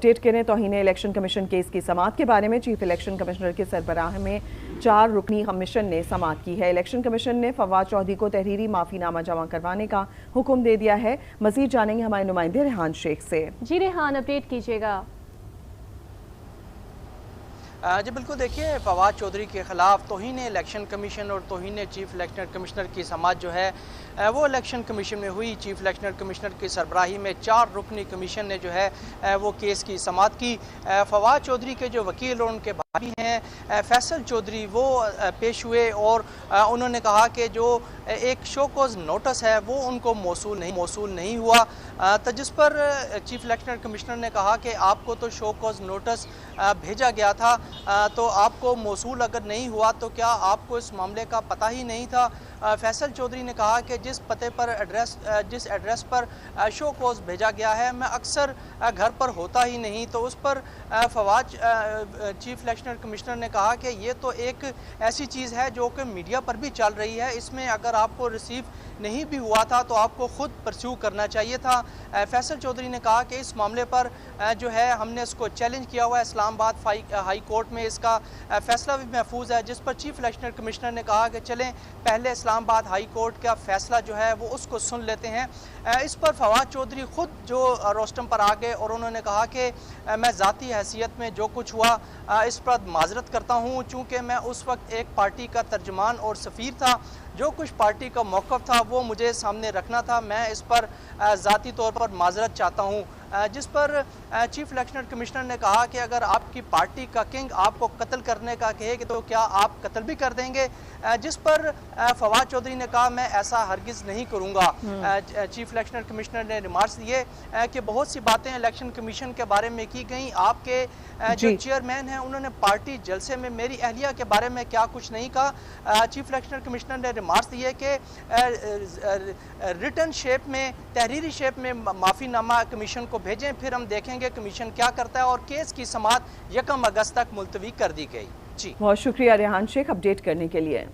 Update करें तौहीन election commission case की समाअत के बारे में। चीफ इलेक्शन कमिश्नर के सरबराह में 4 रुकनी कमीशन ने समाअत की है। इलेक्शन कमीशन ने फवाद चौधरी को तहरीरी माफीनामा जमा करवाने का हुक्म दे दिया है। मजीद जानेंगे हमारे नुमाइंदे रेहान शेख से। जी रेहान, अपडेट कीजिएगा। जी बिल्कुल, देखिए फवाद चौधरी के खिलाफ तौहीन इलेक्शन कमीशन और तौहीन चीफ इलेक्शन कमिश्नर की समाअत जो है वो इलेक्शन कमीशन में हुई। चीफ इलेक्शन कमिश्नर की सरबराही में 4 रुकनी कमीशन ने जो है वो केस की समाअत की। फवाद चौधरी के जो वकील और उनके भाई हैं फैसल चौधरी वो पेश हुए और उन्होंने कहा कि जो एक शो कॉज नोटिस है वो उनको मौसूल नहीं हुआ। तो जिस पर चीफ इलेक्शन कमिश्नर ने कहा कि आपको तो शो कॉज नोटिस भेजा गया था, तो आपको मौसूल अगर नहीं हुआ तो क्या आपको इस मामले का पता ही नहीं था। फैसल चौधरी ने कहा कि जिस एड्रेस पर शो कॉज भेजा गया है मैं अक्सर घर पर होता ही नहीं। तो उस पर फवाद चीफ इलेक्शन कमिश्नर ने कहा कि ये तो एक ऐसी चीज़ है जो कि मीडिया पर भी चल रही है, इसमें अगर आपको रिसीव नहीं भी हुआ था तो आपको खुद परस्यू करना चाहिए था। फैसल चौधरी ने कहा कि इस मामले पर जो है हमने इसको चैलेंज किया हुआ है इस्लामाबाद हाई कोर्ट में, इसका फैसला भी महफूज है। जिस पर चीफ इलेक्शन कमिश्नर ने कहा कि चलें पहले इस्लामाबाद हाई कोर्ट का फैसला जो है वो उसको सुन लेते हैं। इस पर फवाद चौधरी खुद जो रोस्टम पर आ गए और उन्होंने कहा कि मैं ज़ाती हैसियत में जो कुछ हुआ इस पर माजरत करता हूँ, चूँकि मैं उस वक्त एक पार्टी का तर्जमान और सफ़ीर था, जो कुछ पार्टी का मौक़िफ़ था वो मुझे सामने रखना था, मैं इस पर ज़ाती तौर पर माजरत चाहता हूँ। जिस पर चीफ इलेक्शन कमिश्नर ने कहा कि अगर आपकी पार्टी का किंग आपको कत्ल करने का कहे तो क्या आप कत्ल भी कर देंगे। जिस पर फवाद चौधरी ने कहा मैं ऐसा हरगिज़ नहीं करूँगा। चीफ इलेक्शन कमिश्नर ने रिमार्क्स दिए कि बहुत सी बातें इलेक्शन कमीशन के बारे में की गई, आपके जो चेयरमैन हैं उन्होंने पार्टी जलसे में मेरी अहलिया के बारे में क्या कुछ नहीं कहा। चीफ इलेक्शन कमिश्नर ने रिमार्क्स दिए कि रिटन शेप में, तहरीरी शेप में माफ़ीनामा कमीशन को भेजें, फिर हम देखेंगे कमीशन क्या करता है। और केस की समाअत 1 अगस्त तक मुलतवी कर दी गई। जी बहुत शुक्रिया रेहान शेख अपडेट करने के लिए।